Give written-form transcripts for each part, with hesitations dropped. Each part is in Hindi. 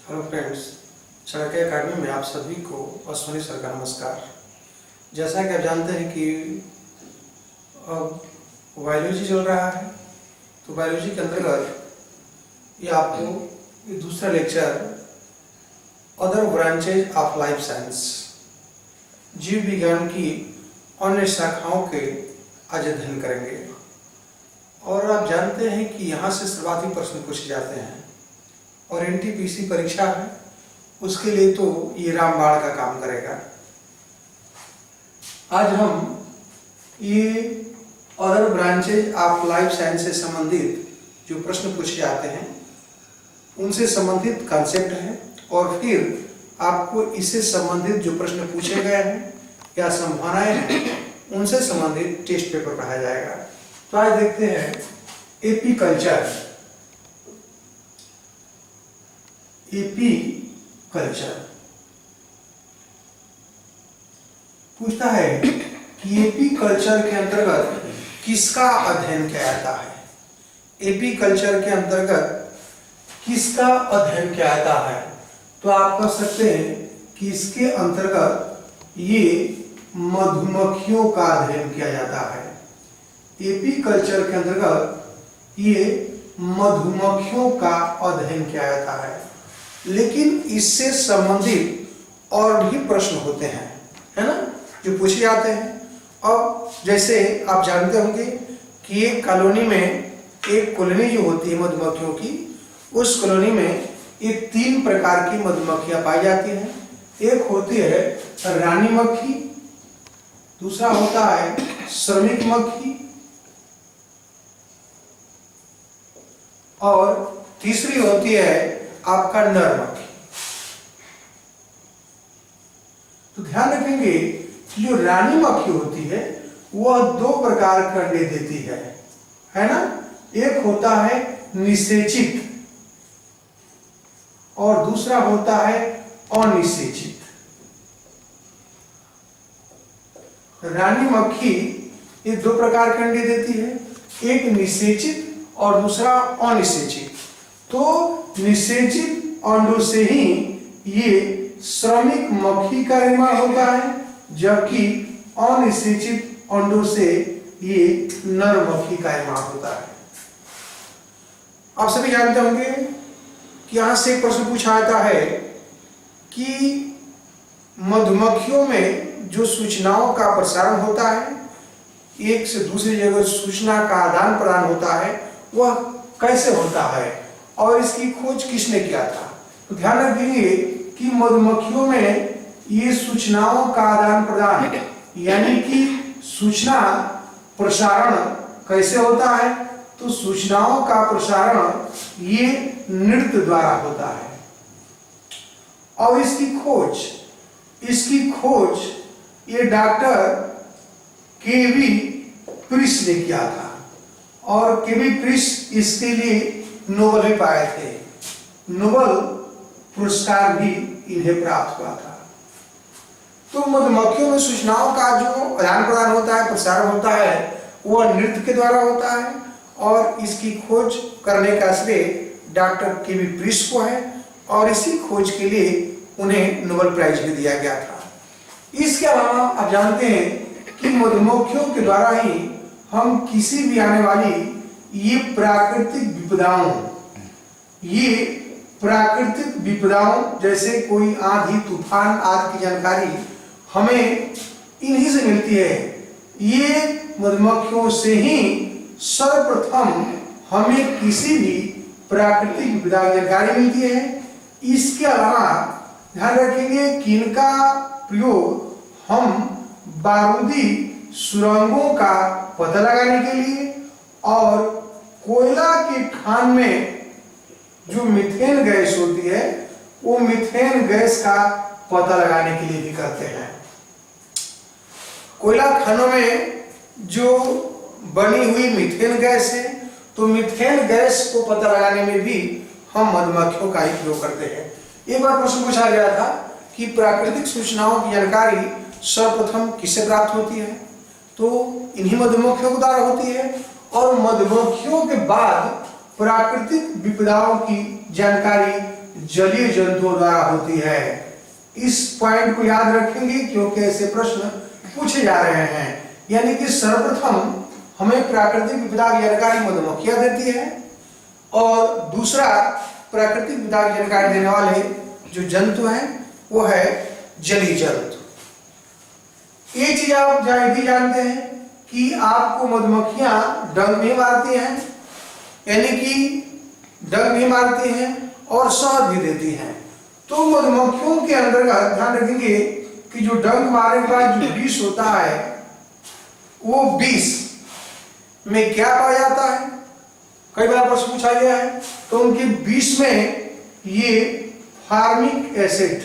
हेलो फ्रेंड्स, चाणक्य अकादमी में आप सभी को अश्विनी सर का नमस्कार। जैसा कि आप जानते हैं कि अब बायोलॉजी चल रहा है, तो बायोलॉजी के अंतर्गत ये आपको ये दूसरा lecture other branches of life science, जीव विज्ञान की अन्य शाखाओं के आज अध्ययन करेंगे। और आप जानते हैं कि यहाँ से शुरुआती प्रश्न पूछे जाते हैं और एनटीपीसी परीक्षा है, उसके लिए तो ये रामबाण का काम करेगा। आज हम ये other branches of life science से संबंधित जो प्रश्न पूछे जाते हैं उनसे संबंधित कॉन्सेप्ट है, और फिर आपको इससे संबंधित जो प्रश्न पूछे गए हैं या संभावनाएं हैं उनसे संबंधित टेस्ट पेपर पढ़ाया जाएगा। तो आज देखते हैं एपी कल्चर। एपी कल्चर पूछता है कि एपी कल्चर के अंतर्गत किसका अध्ययन किया जाता है। एपी कल्चर के अंतर्गत किसका अध्ययन किया जाता है, तो आप कह सकते हैं कि इसके अंतर्गत ये मधुमक्खियों का अध्ययन किया जाता है। एपी कल्चर के अंतर्गत ये मधुमक्खियों का अध्ययन किया जाता है, लेकिन इससे संबंधित और भी प्रश्न होते हैं, है ना, जो पूछे जाते हैं। अब जैसे आप जानते होंगे कि एक कॉलोनी में एक कॉलोनी जो होती है मधुमक्खियों की, उस कॉलोनी में ये 3 प्रकार की मधुमक्खियां पाई जाती हैं। एक होती है रानी मक्खी, दूसरा होता है श्रमिक मक्खी, और तीसरी होती है आपका नर मक्खी। तो ध्यान रखेंगे कि जो रानी मक्खी होती है वह 2 प्रकार के अंडे देती है ना। एक होता है निषेचित और दूसरा होता है अनिषेचित। रानी मक्खी ये 2 प्रकार के अंडे देती है, एक निषेचित और दूसरा अनिषेचित। तो निषेचित अंडों से ही ये श्रमिक मक्खी का निर्माण होता है, जबकि अनिषेचित अंडों से ये नर मक्खी का निर्माण होता है। आप सभी जानते होंगे कि यहां से एक प्रश्न पूछा जाता है कि मधुमक्खियों में जो सूचनाओं का प्रसारण होता है, एक से दूसरी जगह सूचना का आदान प्रदान होता है, वह कैसे होता है और इसकी खोज किसने किया था। तो ध्यान रखिए कि मधुमक्खियों में ये सूचनाओं का आदान प्रदान यानी कि सूचना प्रसारण कैसे होता है, तो सूचनाओं का प्रसारण ये नृत्य द्वारा होता है। और इसकी खोज ये डॉक्टर केवी प्रिस ने किया था, और केवी प्रिस इसके लिए नोबेल भी पाए थे। नोबेल पुरस्कार भी इन्हें प्राप्त हुआ था। तो मधुमक्खियों में सूचनाओं का जो आदान प्रदान होता है, प्रसारण होता है, वह नृत्य के द्वारा होता है, और इसकी खोज करने का श्रेय डॉक्टर केवी प्रिस को है, और इसी खोज के लिए उन्हें नोबेल प्राइज भी दिया गया था। इसके अलावा आप जानते हैं कि मधुमक्खियों के द्वारा ही हम किसी भी आने वाली ये प्राकृतिक विपदाओं जैसे कोई आंधी तूफान आदि की जानकारी हमें इन्हीं से मिलती है। ये मधुमक्खियों से ही सर्वप्रथम हमें किसी भी प्राकृतिक विपदा की जानकारी मिलती है। इसके अलावा ध्यान रखेंगे कि इनका प्रयोग हम बारूदी सुरंगों का पता लगाने के लिए और कोयला की खान में जो मीथेन गैस होती है, वो मीथेन गैस का पता लगाने के लिए भी करते हैं। कोयला खानों में जो बनी हुई मीथेन गैस है, तो मीथेन गैस को पता लगाने में भी हम मधुमक्खियों का ही प्रयोग करते हैं। एक बार प्रश्न पूछा गया था कि प्राकृतिक सूचनाओं की जानकारी सर्वप्रथम किससे प्राप्त होती है, तो इन्हीं मधुमक्खियों के द्वारा होती है, और मधुमक्खियों के बाद प्राकृतिक विपदाओं की जानकारी जलीय जंतुओं द्वारा होती है। इस पॉइंट को याद रखेंगे क्योंकि ऐसे प्रश्न पूछे जा रहे हैं। यानी कि सर्वप्रथम हमें प्राकृतिक विपदा की जानकारी मधुमक्खियां देती है और दूसरा प्राकृतिक विपदा की जानकारी देने वाले जो जंतु हैं वो है जलीय जंतु। ये चीज आप भी जानते हैं कि आपको मधुमक्खियां डंक भी मारती हैं, यानी कि डंक भी मारती हैं और शहद भी देती हैं। तो मधुमक्खियों के अंतर्गत ध्यान रखेंगे कि जो डंक मारने के बाद जो विष होता है वो विष में क्या पाया जाता है, कई बार प्रश्न पूछा गया है। तो उनके विष में ये फार्मिक एसिड,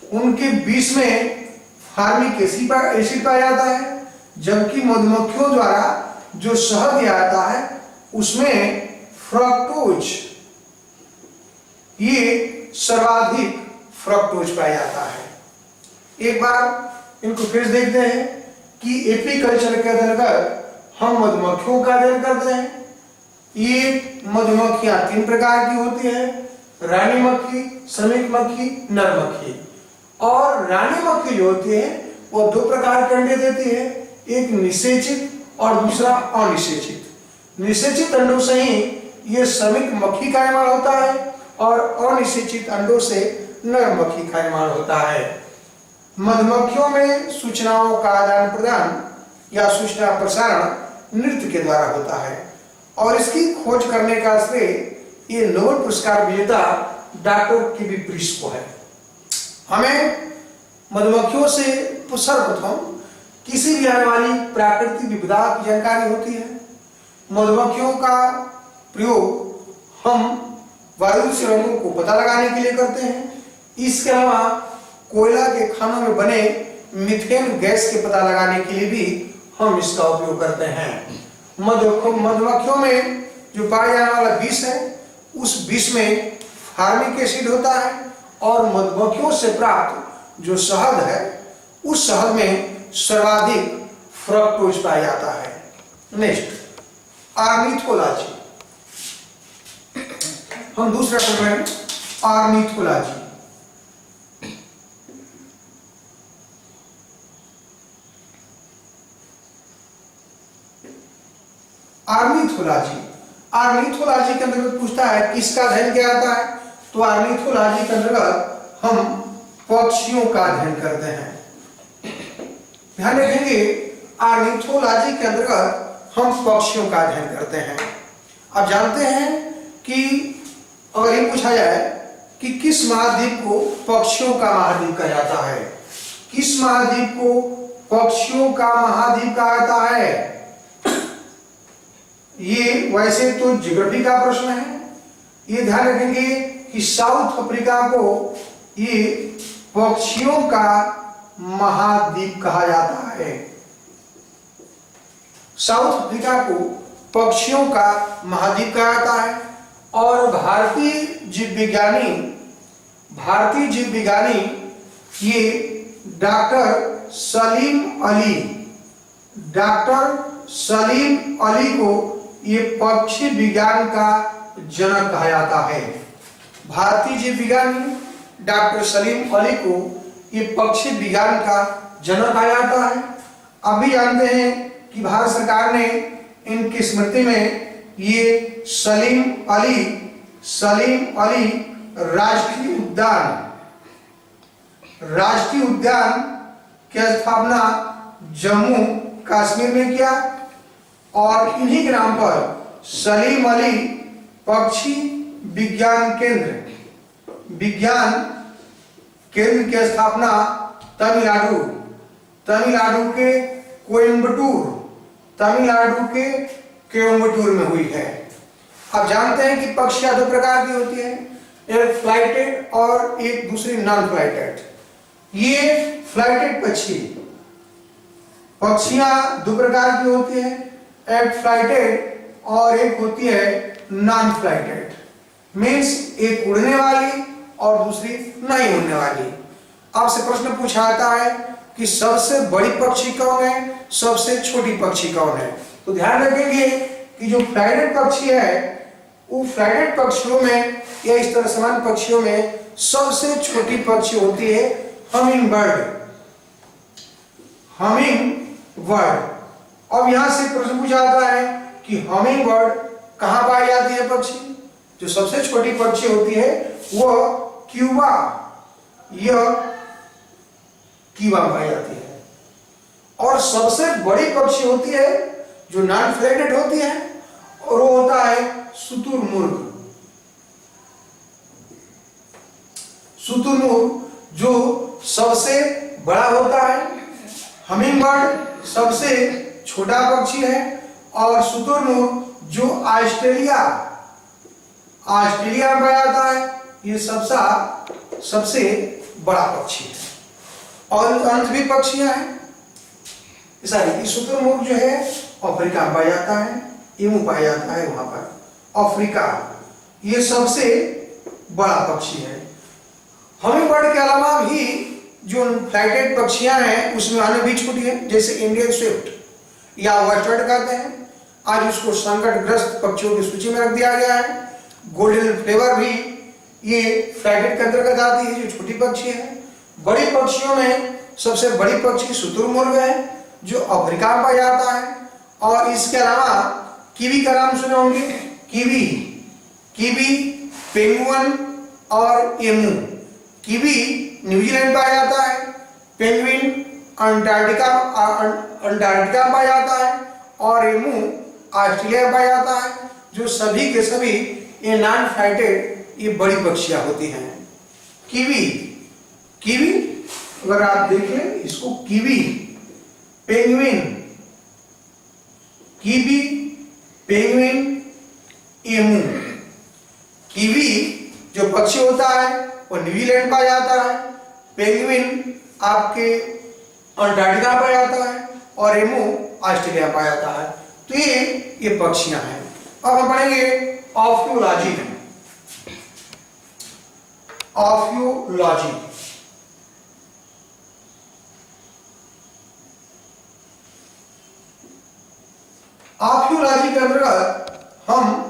उनके विष में फार्मिक एसिड पाया जाता है, जबकि मधुमक्खियों द्वारा जो शहद दिया जाता है उसमें फ्रक्टोज, ये सर्वाधिक फ्रक्टोज पाया जाता है। एक बार इनको फिर देखते हैं कि एपीकल्चर के अंतर्गत हम मधुमक्खियों का अध्ययन करते हैं। ये मधुमक्खियां 3 प्रकार की होती है, रानी मक्खी, श्रमिक मक्खी, नर मक्खी। और रानी मक्खी जो होती है वो 2 प्रकार के अंडे देती है, एक निषेचित और दूसरा अनिषेचित। निषेचित अंडों से ही ये श्रमिक मक्खी का निर्माण होता है और अनिषेचित अंडों से नर मक्खी का निर्माण होता है। मधुमक्खियों में सूचनाओं का आदान प्रदान या सूचना प्रसारण नृत्य के द्वारा होता है और इसकी खोज करने का श्रेय ये नोबेल पुरस्कार विजेता डॉक्टर के.वी. प्रीस को है। हमें मधुमक्खियों से सर्वप्रथम किसी भी आने वाली प्राकृतिक विपदा की जानकारी होती है। मधुमक्खियों का प्रयोग हम वायु से रंगों को पता लगाने के लिए करते हैं। इसके अलावा कोयला के खानों में बने मीथेन गैस के पता लगाने के लिए भी हम इसका उपयोग करते हैं। मधुमक्खियों में जो पाया जाने वाला विष है उस विष में फार्मिक एसिड होता है और मधुमक्खियों से प्राप्त जो शहद है उस शहद में सर्वाधिक फ्रक्टोज पाया जाता है। Next, ornithology. हम दूसरा पढ़ रहे हैं ऑर्निथोलॉजी। ऑर्निथोलॉजी, ऑर्निथोलॉजी के अंतर्गत पूछता है किसका अध्ययन किया जाता है। तो ऑर्निथोलॉजी के अंतर्गत हम पक्षियों का अध्ययन करते हैं। ध्यान रखेंगे ऑर्निथोलॉजी के अंतर्गत हम पक्षियों का अध्ययन करते हैं। आप जानते हैं कि अगर ये पूछा जाए कि किस महाद्वीप को पक्षियों का महाद्वीप कहा जाता है, किस महाद्वीप को पक्षियों का महाद्वीप कहा जाता है, ये वैसे तो ज्योग्राफी का प्रश्न है। ये ध्यान रखेंगे कि साउथ अफ्रीका को ये पक्षियों का महाद्वीप कहा जाता है। साउथ अफ्रीका को पक्षियों का महाद्वीप कहा जाता है और भारतीय जीव विज्ञानी ये डॉक्टर सलीम अली को ये पक्षी विज्ञान का जनक कहा जाता है। भारतीय जीव विज्ञानी डॉक्टर सलीम अली को ये पक्षी विज्ञान का जनक कहा जाता है। आप भी जानते हैं कि भारत सरकार ने इनकी स्मृति में ये सलीम अली राष्ट्रीय उद्यान की स्थापना जम्मू कश्मीर में किया और इन्हीं के नाम पर सलीम अली पक्षी विज्ञान केंद्र की स्थापना तमिलनाडु के कोयम्बटूर में हुई है। आप जानते हैं कि पक्षियां 2 प्रकार की होती है, एक फ्लाइटेड और एक दूसरी नॉन फ्लाइटेड। ये फ्लाइटेड पक्षियां 2 प्रकार की होती है, एक फ्लाइटेड और एक होती है नॉन फ्लाइटेड। मीन्स एक उड़ने वाली और दूसरी नहीं उड़ने वाली। आपसे प्रश्न पूछा जाता है कि सबसे बड़ी पक्षी कौन है, सबसे छोटी पक्षी कौन है। तो ध्यान रखेंगे कि जो फ्लाइटेड पक्षी है वो फ्लाइडेड पक्षियों में या इस तरह समान पक्षियों में सबसे छोटी पक्षी होती है हमिंग बर्ड। Humming bird. अब यहां से प्रश्न पूछा जाता है कि हमिंग बर्ड कहां पाई जाती है पक्षी? जो सबसे छोटी पक्षी होती है वह क्यूबा, यह क्यूबा पाई जाती है। और सबसे बड़ी पक्षी होती है जो नॉन फ्लैटेड होती है और वो होता है शुतुरमुर्ग। शुतुरमुर्ग जो सबसे बड़ा होता है, हमिंग बर्ड सबसे छोटा पक्षी है और शुतुरमुर्ग जो ऑस्ट्रेलिया में पाया जाता है, ये सबसे बड़ा पक्षी है। और अंत भी पक्षियां हैं सारी। शुतुरमुर्ग जो है अफ्रीका में पाया जाता है, एमू पाया जाता है वहां पर अफ्रीका, ये सबसे बड़ा पक्षी है। हमिंग बर्ड के अलावा भी जो फ्लाइटेड पक्षियां हैं उसमें अन्य भी छूटी है, जैसे इंडियन स्विफ्ट या वेस्टर्न कहते हैं, आज उसको संकटग्रस्त पक्षियों की सूची में रख दिया गया है। गोल्डन फ्लेवर भी ये फ्लाइटेड के अंतर्गत आती है, जो छोटी पक्षी है। बड़ी पक्षियों में सबसे बड़ी पक्षी शुतुरमुर्ग है जो अफ्रीका में पाया जाता है। और इसके अलावा कीवी का नाम सुने होंगे, कीवी, पेंगुइन और एमू। कीवी न्यूजीलैंड पाया जाता है, पेंगुइन अंटार्कटिका में पाया जाता है और एमू ऑस्ट्रेलिया में पाया जाता है। जो सभी के सभी ये नॉन फ्लाइटेड ये बड़ी पक्षियां होती हैं। कीवी अगर आप देख लें इसको, कीवी, पेंगुइन, एमू। कीवी जो पक्षी होता है वो न्यूजीलैंड पाया जाता है, पेंगुइन आपके अंटार्कटिका पाया जाता है और एमू ऑस्ट्रेलिया पाया जाता है। तो ये पक्षियां हैं। अब हम पढ़ेंगे ऑर्निथोलॉजी। ऑर्निथोलॉजी के अंतर्गत हम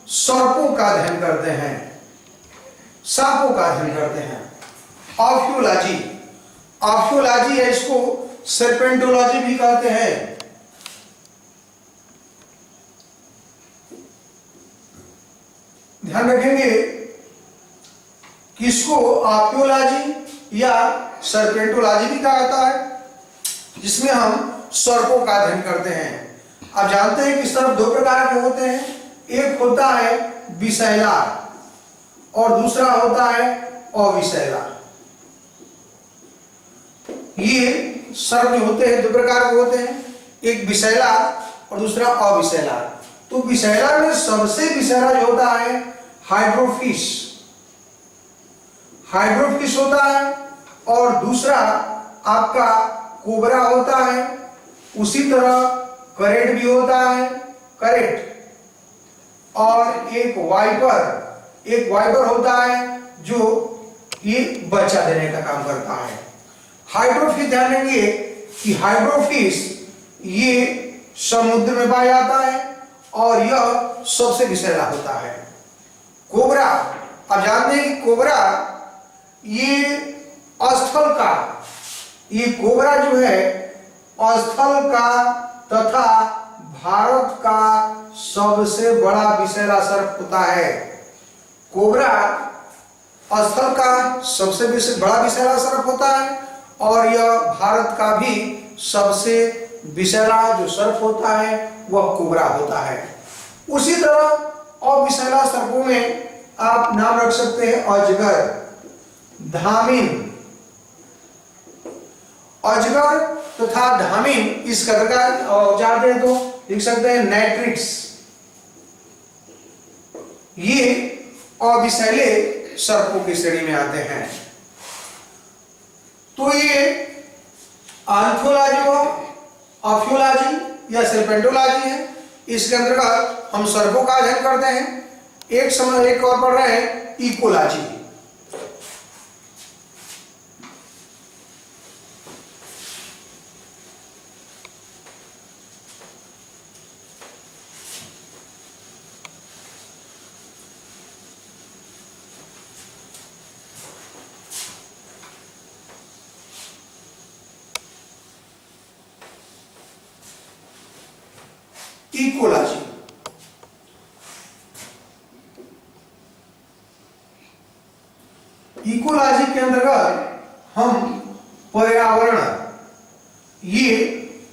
सर्पों का अध्ययन करते हैं, सांपों का अध्ययन करते हैं। ऑर्निथोलॉजी है, इसको सर्पेंटोलॉजी भी कहते हैं। ध्यान रखेंगे कि इसको ऑर्निथोलॉजी या सर्पेंटोलॉजी भी कहा जाता है, जिसमें हम सर्पों का अध्ययन करते हैं। आप जानते हैं कि सर्प दो प्रकार के होते हैं, एक होता है विषैला और दूसरा होता है अविषैला। ये सर्प जो होते हैं दो प्रकार के होते हैं, एक विषैला और दूसरा अविषैला। तो विषैला में सबसे विषैला जो होता है हाइड्रोफिश होता है और दूसरा आपका कोबरा होता है। उसी तरह करेट भी होता है, और एक वाइपर होता है जो ये बच्चा देने का काम करता है। हाइड्रोफिश, ध्यान देंगे कि हाइड्रोफिश ये समुद्र में पाया जाता है और यह सबसे विषैला होता है। कोबरा, आप जानते हैं कि कोबरा ये कोबरा जो है स्थल का तथा भारत का सबसे बड़ा विषैला सर्प होता है। कोबरा स्थल का सबसे बड़ा विषैला सर्प होता है और यह भारत का भी सबसे विषैला जो सर्प होता है वह कोबरा होता है। उसी तरह और विषैला सर्पों में आप नाम रख सकते हैं अजगर, धामिन। अजगर तथा धामिन इस कदर का जानते हैं तो लिख सकते हैं नेट्रिक्स। ये अविषैले सर्पों की श्रेणी में आते हैं। तो ये ऑर्निथोलॉजी या सर्पेंटोलॉजी है। इसके अंतर्गत हम सर्पों का अध्ययन करते हैं। एक और पढ़ रहे हैं इकोलॉजी। इकोलॉजी। इकोलॉजी के अंतर्गत हम पर्यावरण, ये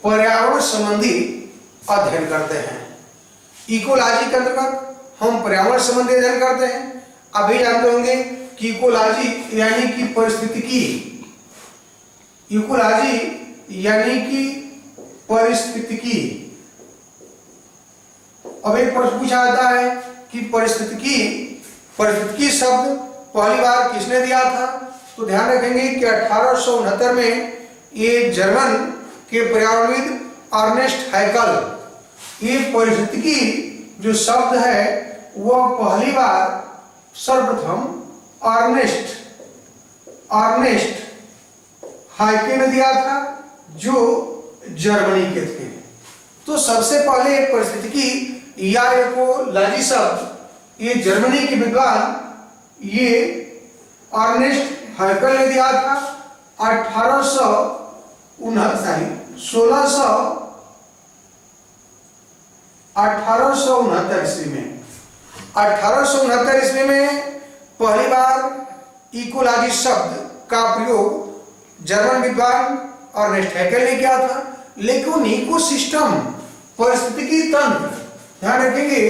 पर्यावरण संबंधी अध्ययन करते हैं। इकोलॉजी के अंतर्गत हम पर्यावरण संबंधी अध्ययन करते हैं। अभी जानते होंगे कि इकोलॉजी यानी कि पारिस्थितिकी, इकोलॉजी यानी कि पारिस्थितिकी। अब एक प्रश्न पूछा जाता है कि पारिस्थितिकी शब्द पहली बार किसने दिया था? तो ध्यान रखेंगे कि 1869 में ये जर्मन के पर्यावरणविद अर्नेस्ट हैकल, ये पारिस्थितिकी जो शब्द है वह पहली बार सर्वप्रथम अर्नेस्ट हैकल ने दिया था, जो जर्मनी के थे। तो सबसे पहले पारिस्थितिकी या इकोलॉजी शब्द ये जर्मनी के विद्वान ये अर्नेस्ट हैकल ने दिया था 1869 ईस्वी में। 1869 ईस्वी में पहली बार इकोलॉजी शब्द का प्रयोग जर्मन विद्वान अर्नेस्ट हैकल ने किया था। लेकिन इकोसिस्टम, पारिस्थितिकी तंत्र, ध्यान रखेंगे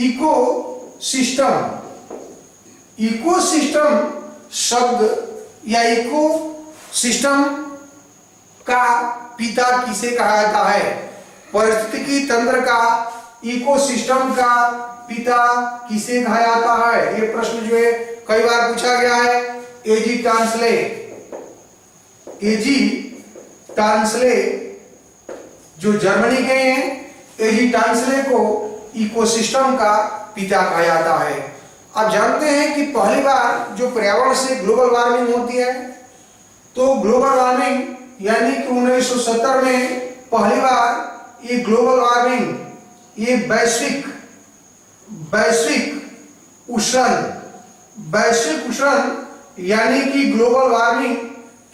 इकोसिस्टम शब्द या इकोसिस्टम का पिता किसे कहा जाता है? पारिस्थितिकी तंत्र का, इकोसिस्टम का पिता किसे कहा जाता है? ये प्रश्न जो है कई बार पूछा गया है। एजी टांसले जो जर्मनी के हैं, एजी टांसले को इकोसिस्टम का पिता कहा जाता है। आप जानते हैं कि पहली बार जो पर्यावरण से ग्लोबल वार्मिंग होती है, तो ग्लोबल वार्मिंग यानी कि 1970 में पहली बार ये ग्लोबल वार्मिंग, ये वैश्विक उष्णन यानी कि ग्लोबल वार्मिंग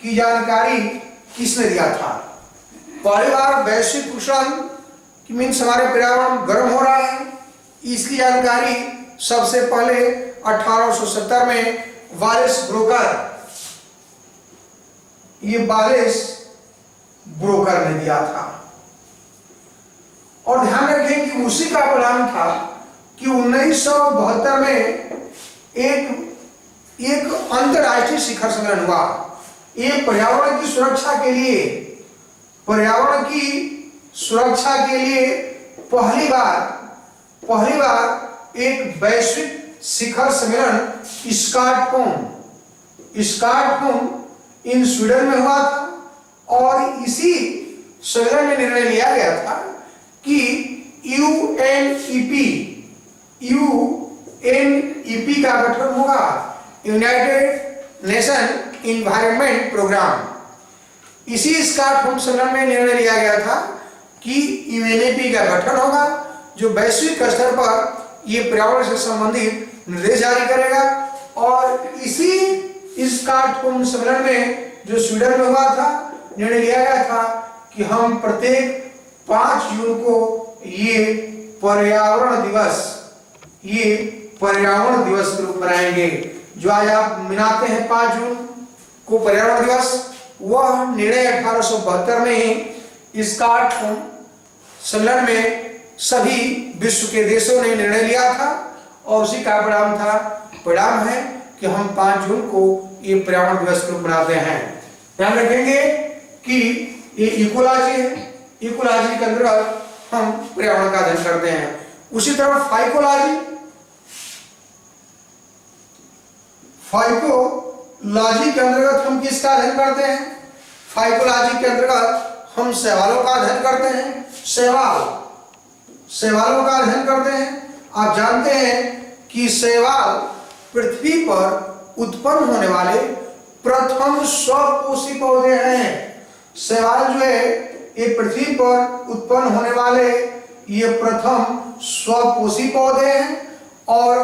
की जानकारी किसने दिया था? पहली बार वैश्विक उष्णन मीन्स हमारे पर्यावरण गर्म हो रहा है, इसकी जानकारी सबसे पहले 1870 में वालेस ब्रोकर ने दिया था। और ध्यान रखें कि उसी का परिणाम था कि 1972 में एक अंतरराष्ट्रीय शिखर सम्मेलन हुआ। ये पर्यावरण की सुरक्षा के लिए पहली बार एक वैश्विक शिखर सम्मेलन स्टॉकहोम इन स्वीडन में हुआ था। और इसी सम्मेलन में निर्णय लिया गया था कि यूएनईपी का गठन होगा, यूनाइटेड नेशन इन्वायरमेंट प्रोग्राम। इसी स्टॉकहोम सम्मेलन में निर्णय लिया गया था कि यूएनईपी का गठन होगा, जो वैश्विक स्तर पर ये पर्यावरण से संबंधित निर्देश जारी करेगा। और इसी स्टॉकहोम सम्मेलन में जो स्वीडन में हुआ था, निर्णय लिया गया था कि हम प्रत्येक 5 जून को ये पर्यावरण दिवस के रूप में मनाएंगे। जो आज आप मनाते हैं 5 जून को पर्यावरण दिवस, वह निर्णय 1872 में ही स्टॉकहोम सम्मेलन में सभी विश्व के देशों ने निर्णय लिया था। और उसी का परिणाम है कि हम 5 जून को ये पर्यावरण दिवस के रूप में मनाते हैं। ध्यान रखेंगे कि ये इकोलॉजी है, इकोलॉजी के अंतर्गत हम पर्यावरण का अध्ययन करते हैं। उसी तरह फाइकोलॉजी के अंतर्गत हम किसका अध्ययन करते हैं? फाइकोलॉजी के अंतर्गत हम शैवालों का अध्ययन करते हैं। शैवालों का अध्ययन करते हैं। आप जानते हैं कि शैवाल पृथ्वी पर उत्पन्न होने वाले प्रथम स्वपोषी पौधे हैं। शैवाल जो है ये पृथ्वी पर उत्पन्न होने वाले ये प्रथम स्वपोषी पौधे हैं। और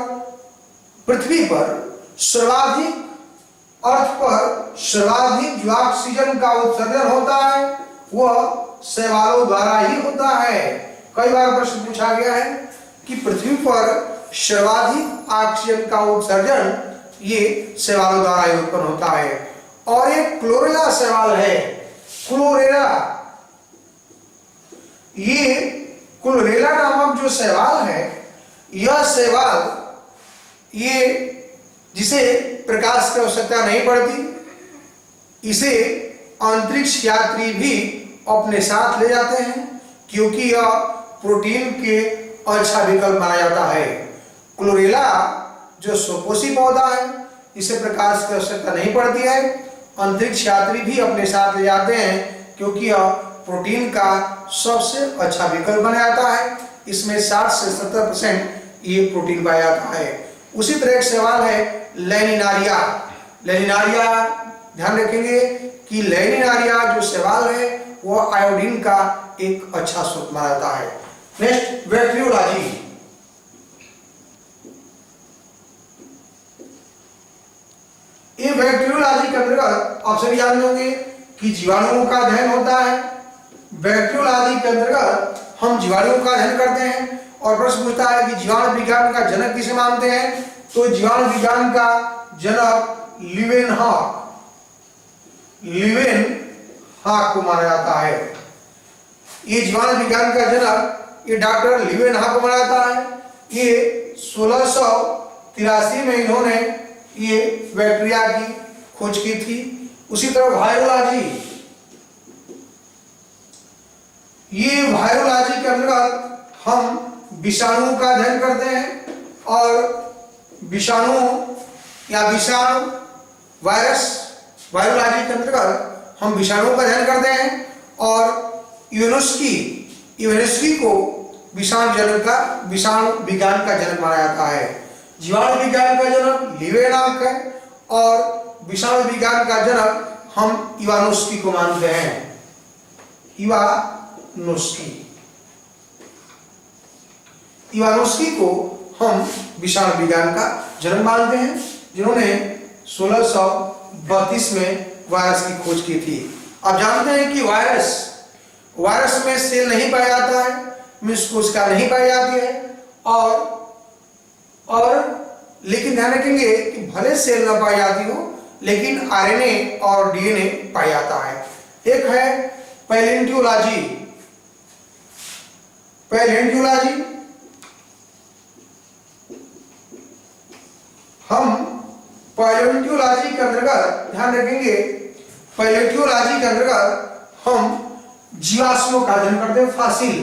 पृथ्वी पर सर्वाधिक जो ऑक्सीजन का उत्सर्जन होता है वह शैवालों द्वारा ही होता है। कई बार प्रश्न पूछा गया है कि पृथ्वी पर सर्वाधिक ऑक्सीजन का उत्सर्जन ये शैवालों द्वारा ही उत्पन्न होता है। और एक क्लोरेला शैवाल है, क्लोरेला। ये क्लोरेला नामक जो शैवाल है, यह शैवाल ये जिसे प्रकाश की आवश्यकता नहीं पड़ती, इसे अंतरिक्ष यात्री भी अपने साथ ले जाते हैं क्योंकि यह प्रोटीन के अच्छा विकल्प माना जाता है। क्लोरेला जो स्वपोषी पौधा है, इसे प्रकाश की आवश्यकता नहीं पड़ती है, अंतरिक्ष यात्री भी अपने साथ ले जाते हैं क्योंकि यह प्रोटीन का सबसे अच्छा विकल्प माना जाता है। इसमें 60 से 70% ये प्रोटीन पाया जाता है। उसी तरह एक सवाल है लैनिनारिया। लैनिनारिया ध्यान रखेंगे कि लैनिनारिया जो सवाल है वो आयोडीन का एक अच्छा स्रोत माना जाता है। Next bacteriology. ये बैक्टीरियोलॉजी के अंतर्गत आप सभी जानते होंगे कि जीवाणुओं का अध्ययन होता है। बैक्टीरियोलॉजी के अंतर्गत हम जीवाणुओं का अध्ययन करते हैं और प्रश्न पूछता है कि जीवाणु विज्ञान का जनक किसे मानते हैं, तो जीवाणु विज्ञान का जनक लीवेनहॉक को माना जाता है। ये जीवाणु विज्ञान का जनक ये डॉक्टर लीवेनहॉक को माना जाता है। ये 1683 में इन्होंने ये बैक्टीरिया की खोज की थी। उसी तरह वायरोलॉजी, ये वायरोलॉजी के अंतर्गत हम विषाणुओं का अध्ययन करते हैं और विषाणुओं या विषाणु वायरस, वायरोलॉजी के अंतर्गत हम विषाणुओं का अध्ययन करते हैं। और यूनेस्की को विषाणु विज्ञान का जनक माना जाता है। जीवाणु विज्ञान का जनक लीवेनहॉक है और विषाणु विज्ञान का जनक हम इवानोस्की को मानते हैं। इवानोस्की को हम विषाणु विज्ञान का जनक मानते हैं, जिन्होंने 1632 में वायरस की खोज की थी। आप जानते हैं कि वायरस में सेल नहीं पाया जाता है, मीन्स कोशिका नहीं पाई जाती है। और लेकिन ध्यान रखेंगे कि भले सेल न पाई जाती हो, लेकिन आरएनए और डीएनए पाया जाता है। एक है पैलेंटियोलॉजी। हम पैलेंटियोलॉजी के अंतर्गत ध्यान रखेंगे, पैलेंटियोलॉजी के अंतर्गत हम जीवाश्मों का अध्ययन करते हैं। फॉसिल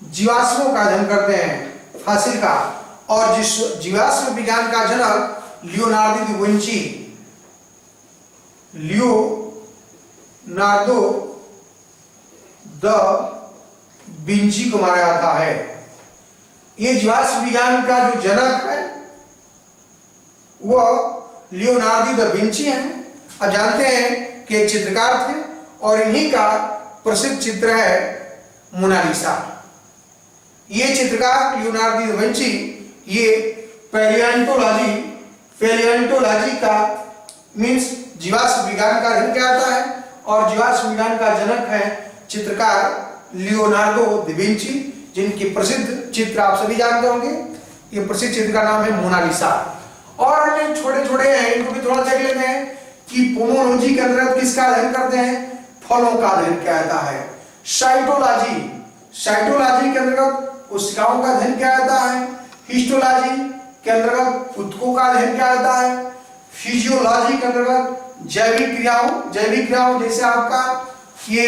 जीवाश्मों का अध्ययन करते हैं, फॉसिल का। और जिस जीवाश्म विज्ञान का जनक लियोनार्डो द विंची को माना जाता है। ये जीवाश्म विज्ञान का जो जनक है वह लियोनार्डो द विंची है। आप जानते हैं कि एक चित्रकार थे और इन्हीं का प्रसिद्ध चित्र है मोनालिसा। ये चित्रकार लियोनार्डो दा विंची ये पैलियोंटोलॉजी का मीन्स जीवाश्म विज्ञान का अध्ययन किया जाता है और जीवाश्म विज्ञान का जनक है चित्रकार लियोनार्डो दा विंची, जिनकी प्रसिद्ध चित्र आप सभी जानते होंगे। ये प्रसिद्ध चित्र का नाम है मोनालिसा। और अन्य छोटे छोटे हैं, इनको भी थोड़ा देख लेते हैं कि पोमोलॉजी के अंतर्गत किसका अध्ययन करते हैं, फलों का अध्ययन किया जाता है। साइटोलॉजी के अंतर्गत कोशिकाओं का अध्ययन किया जाता है। हिस्टोलॉजी के अंतर्गत ऊतकों का अध्ययन किया जाता है। फिजियोलॉजी के अंतर्गत जैविक क्रियाओं जैसे आपका ये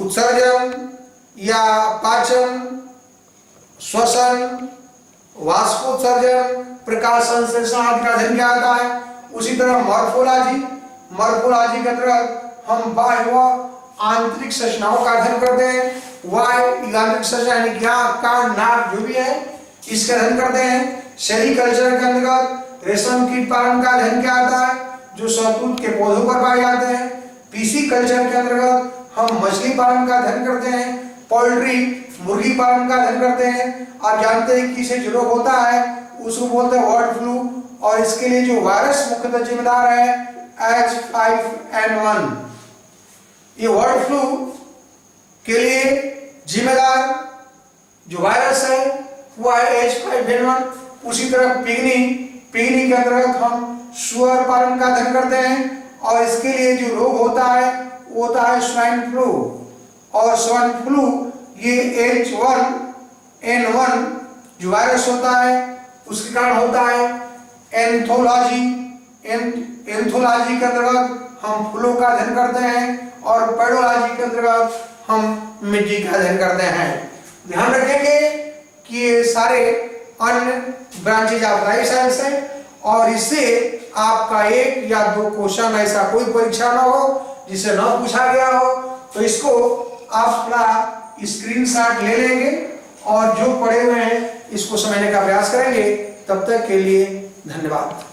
उत्सर्जन या पाचन, श्वसन, वाष्पोत्सर्जन, प्रकाश संश्लेषण आदि का अध्ययन किया जाता है। उसी तरह मॉर्फोलॉजी के अंतर्गत हम बाह्य व आंतरिक संरचनाओं का अध्ययन करते हैं। आंतरिक संरचना यानी कान, नाक जो भी है इसका अध्ययन करते हैं। सेरीकल्चर के अंतर्गत रेशम कीट पालन का अध्ययन किया जाता है जो शहतूत के पौधों पर पाए जाते हैं। पीसी कल्चर के अंतर्गत हम मछली पालन का अध्ययन करते हैं। पोल्ट्री मुर्गी पालन का अध्ययन करते हैं। आप जानते हैं कि इसे जो रोग होता है उसको बोलते हैं बर्ड फ्लू, और इसके लिए जो वायरस मुख्यतः जिम्मेदार है H5N1। ये बर्ड फ्लू के लिए जिम्मेदार जो वायरस है वो है H5N1। उसी तरह पिगनी के अंतर्गत हम सुअर पालन का अध्ययन करते हैं और इसके लिए जो रोग होता है वो होता है स्वाइन फ्लू। और स्वाइन फ्लू ये H1N1 जो वायरस होता है उसके कारण होता है। एंथोलॉजी के अंतर्गत हम फूलों का अध्ययन करते हैं और पेडोलॉजी के अंतर्गत हम मिट्टी का अध्ययन करते हैं। ध्यान रखेंगे कि ये सारे अन्य ब्रांचेज ऑफ लाइफ साइंस हैं और इससे आपका 1 या 2 क्वेश्चन ऐसा कोई परीक्षा ना हो जिसे न पूछा गया हो, तो इसको आप थोड़ा स्क्रीनशॉट ले लेंगे और जो पढ़े हुए हैं इसको समझने का प्रयास करेंगे। तब तक के लिए धन्यवाद।